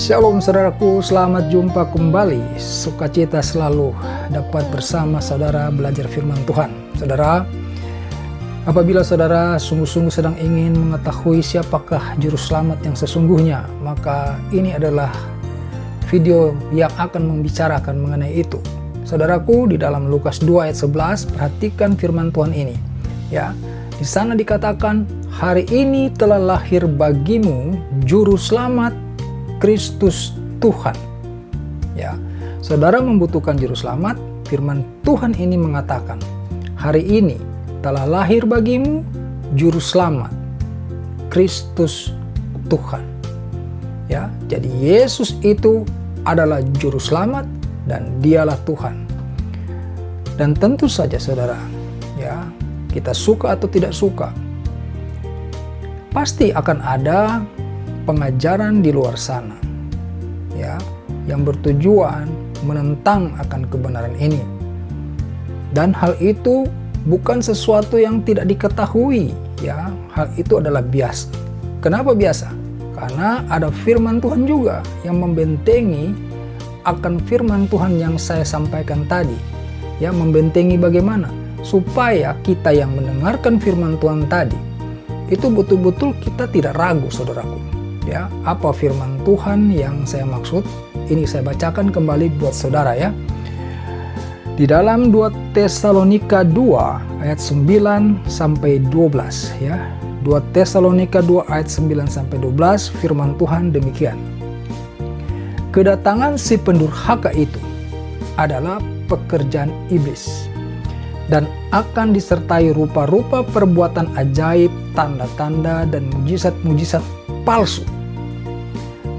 Shalom saudaraku, selamat jumpa kembali. Sukacita selalu dapat bersama saudara belajar firman Tuhan. Saudara, apabila saudara sungguh-sungguh sedang ingin mengetahui siapakah juru selamat yang sesungguhnya, maka ini adalah video yang akan membicarakan mengenai itu. Saudaraku, di dalam Lukas 2 ayat 11, perhatikan firman Tuhan ini. Ya, di sana dikatakan, hari ini telah lahir bagimu juru selamat, Kristus Tuhan. Ya, saudara membutuhkan juru selamat. Firman Tuhan ini mengatakan, hari ini telah lahir bagimu juru selamat, Kristus Tuhan. Ya, jadi Yesus itu adalah juru selamat dan dialah Tuhan. Dan tentu saja saudara, ya, kita suka atau tidak suka, pasti akan ada pengajaran di luar sana, ya, yang bertujuan menentang akan kebenaran ini. Dan hal itu bukan sesuatu yang tidak diketahui, ya. Hal itu adalah biasa. Kenapa biasa? Karena ada firman Tuhan juga yang membentengi akan firman Tuhan yang saya sampaikan tadi. Ya, membentengi bagaimana? Supaya kita yang mendengarkan firman Tuhan tadi itu betul-betul kita tidak ragu, saudaraku. Ya, apa firman Tuhan yang saya maksud? Ini saya bacakan kembali buat saudara ya. Di dalam 2 Tesalonika 2 ayat 9 sampai 12 ya. 2 Tesalonika 2 ayat 9 sampai 12 firman Tuhan demikian. Kedatangan si pendurhaka itu adalah pekerjaan iblis dan akan disertai rupa-rupa perbuatan ajaib, tanda-tanda dan mujizat-mujizat palsu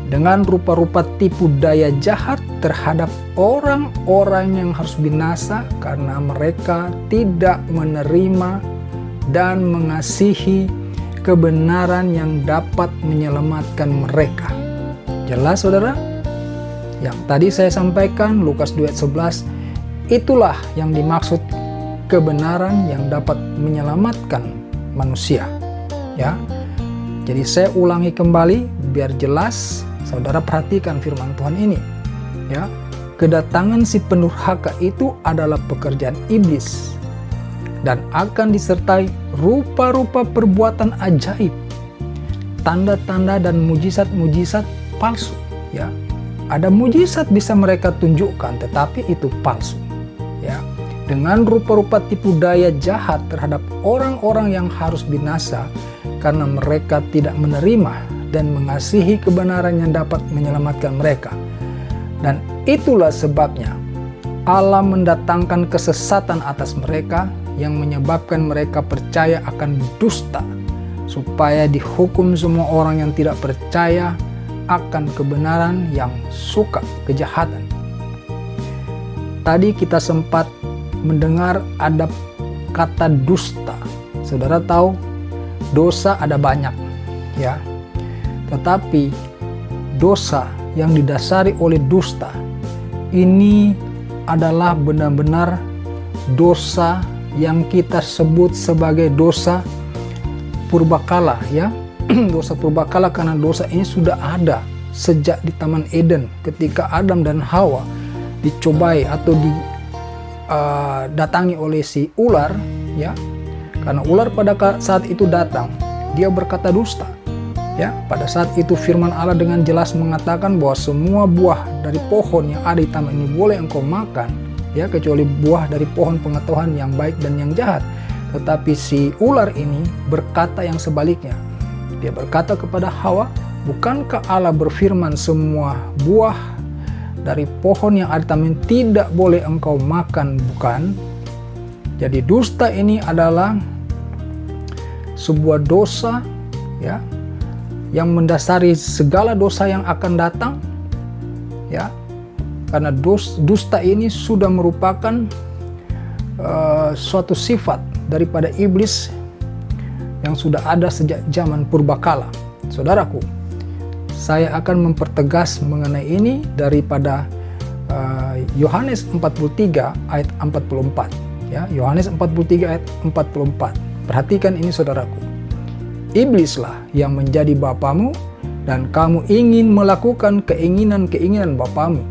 dengan rupa-rupa tipu daya jahat terhadap orang-orang yang harus binasa karena mereka tidak menerima dan mengasihi kebenaran yang dapat menyelamatkan mereka. Jelas saudara? Yang tadi saya sampaikan Lukas 2 ayat 11, itulah yang dimaksud kebenaran yang dapat menyelamatkan manusia. Ya. Jadi saya ulangi kembali biar jelas. Saudara perhatikan firman Tuhan ini. Ya, kedatangan si pendurhaka itu adalah pekerjaan iblis dan akan disertai rupa-rupa perbuatan ajaib, tanda-tanda dan mujizat-mujizat palsu. Ya, ada mujizat bisa mereka tunjukkan, tetapi itu palsu. Ya, dengan rupa-rupa tipu daya jahat terhadap orang-orang yang harus binasa karena mereka tidak menerima dan mengasihi kebenaran yang dapat menyelamatkan mereka. Dan itulah sebabnya Allah mendatangkan kesesatan atas mereka yang menyebabkan mereka percaya akan dusta, supaya dihukum semua orang yang tidak percaya akan kebenaran yang suka kejahatan. Tadi kita sempat mendengar ada kata dusta. Saudara tahu, dosa ada banyak, ya. Tetapi dosa yang didasari oleh dusta ini adalah benar-benar dosa yang kita sebut sebagai dosa purbakala, ya. Dosa purbakala karena dosa ini sudah ada sejak di Taman Eden ketika Adam dan Hawa dicobai atau didatangi oleh si ular, ya. Karena ular pada saat itu datang, dia berkata dusta. Ya, pada saat itu firman Allah dengan jelas mengatakan bahwa semua buah dari pohon yang ada di taman ini boleh engkau makan, ya, kecuali buah dari pohon pengetahuan yang baik dan yang jahat. Tetapi si ular ini berkata yang sebaliknya. Dia berkata kepada Hawa, bukankah Allah berfirman semua buah dari pohon yang ada di taman tidak boleh engkau makan, bukan? Jadi dusta ini adalah sebuah dosa, ya, yang mendasari segala dosa yang akan datang, ya, karena dusta ini sudah merupakan suatu sifat daripada iblis yang sudah ada sejak zaman purbakala. Saudaraku, saya akan mempertegas mengenai ini daripada Yohanes 43 ayat 44, ya, Yohanes 43 ayat 44. Perhatikan ini saudaraku. Iblislah yang menjadi bapamu dan kamu ingin melakukan keinginan-keinginan bapamu.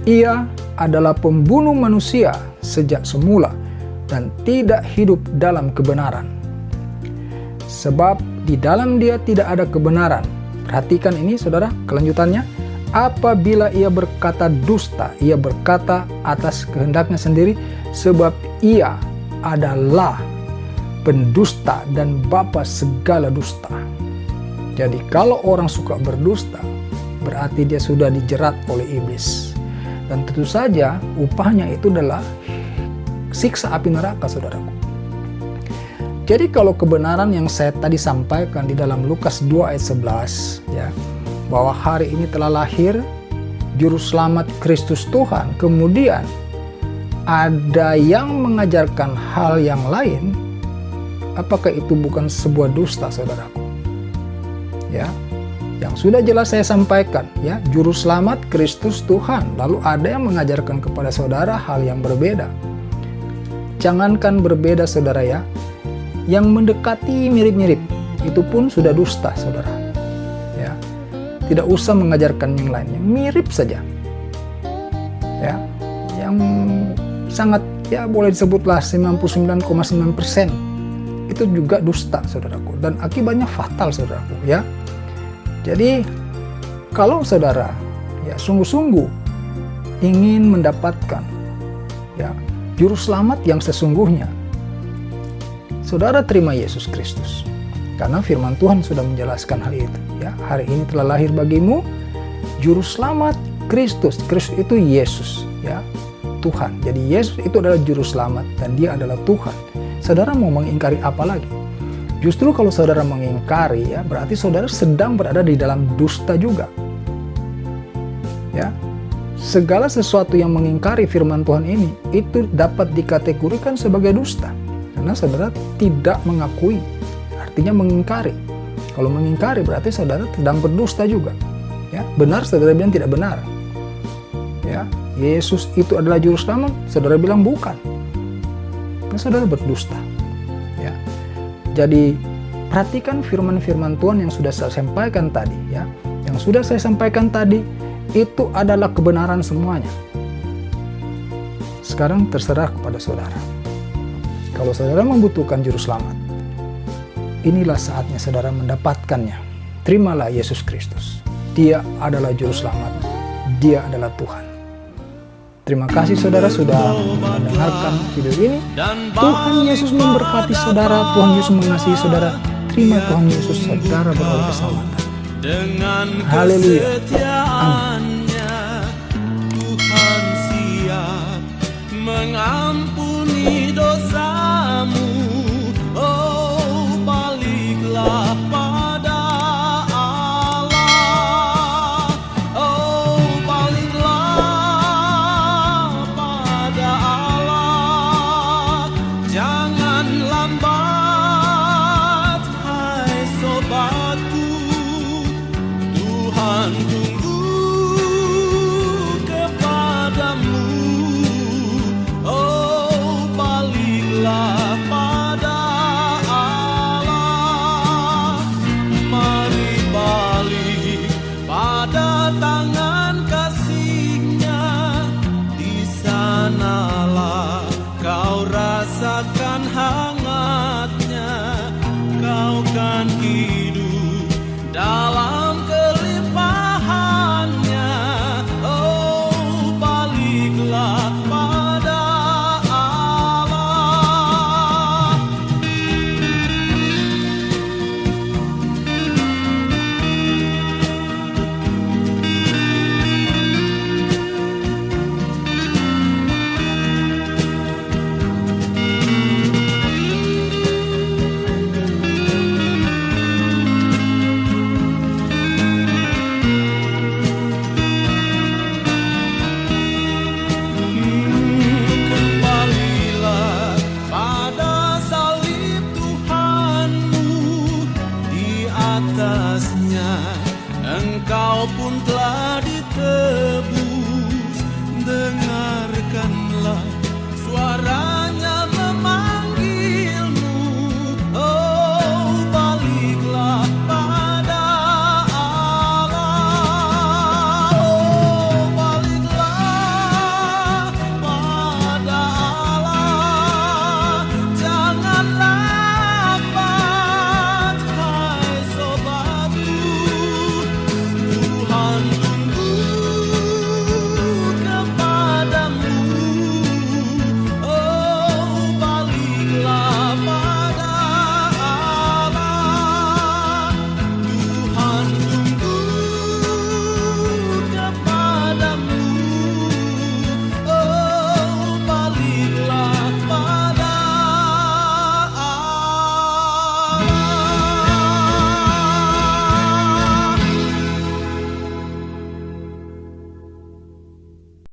Ia adalah pembunuh manusia sejak semula dan tidak hidup dalam kebenaran. Sebab di dalam dia tidak ada kebenaran. Perhatikan ini saudara, kelanjutannya. Apabila ia berkata dusta, ia berkata atas kehendaknya sendiri, sebab ia adalah pendusta dan bapa segala dusta. Jadi kalau orang suka berdusta, berarti dia sudah dijerat oleh iblis. Dan tentu saja upahnya itu adalah siksa api neraka, saudaraku. Jadi kalau kebenaran yang saya tadi sampaikan di dalam Lukas 2 ayat 11, ya, bahwa hari ini telah lahir Juru Selamat Kristus Tuhan, kemudian ada yang mengajarkan hal yang lain, apakah itu bukan sebuah dusta, saudaraku? Ya, yang sudah jelas saya sampaikan, ya, Juru Selamat Kristus Tuhan, lalu ada yang mengajarkan kepada saudara hal yang berbeda. Jangankan berbeda, saudara, ya, yang mendekati mirip-mirip itu pun sudah dusta, saudara. Ya, tidak usah mengajarkan yang lain, yang mirip saja, ya, yang sangat, ya, boleh disebutlah 99,9% itu juga dusta, saudaraku, dan akibatnya fatal, saudaraku, ya. Jadi kalau saudara, ya, sungguh-sungguh ingin mendapatkan, ya, Juru Selamat yang sesungguhnya, saudara terima Yesus Kristus. Karena firman Tuhan sudah menjelaskan hal itu, ya. Hari ini telah lahir bagimu Juru Selamat Kristus. Kristus itu Yesus, ya, Tuhan. Jadi Yesus itu adalah Juru Selamat dan dia adalah Tuhan. Saudara mau mengingkari apa lagi? Justru kalau saudara mengingkari, ya, berarti saudara sedang berada di dalam dusta juga. Ya. Segala sesuatu yang mengingkari firman Tuhan ini itu dapat dikategorikan sebagai dusta. Karena saudara tidak mengakui, artinya mengingkari. Kalau mengingkari berarti saudara sedang berdusta juga. Ya, benar saudara bilang tidak benar. Ya, Yesus itu adalah Juru Selamat, saudara bilang bukan. Karena saudara berdusta. Ya. Jadi perhatikan firman-firman Tuhan yang sudah saya sampaikan tadi, ya. Yang sudah saya sampaikan tadi itu adalah kebenaran semuanya. Sekarang terserah kepada saudara. Kalau saudara membutuhkan Juru Selamat, inilah saatnya saudara mendapatkannya. Terimalah Yesus Kristus. Dia adalah Juru Selamat. Dia adalah Tuhan. Terima kasih saudara sudah mendengarkan video ini. Tuhan Yesus memberkati saudara. Tuhan Yesus mengasihi saudara. Terima Tuhan Yesus, saudara beroleh keselamatan. Haleluya. Amin. Tuhan siap mengampuni dosamu. Oh, baliklah pada Allah. Oh, baliklah pada Allah. Jangan lambat, hai sobatku. Tuhan tunggu kepadamu. Oh, baliklah pada Allah. Mari balik pada tangan kasih-Nya. Di sanalah kau rasakan hangatnya. Kau kan hidup dalam kelimpahannya. Oh, baliklah pada Allah. Kembalilah pada salib Tuhanmu. Di atasnya engkau pun telah ditebus. Dengar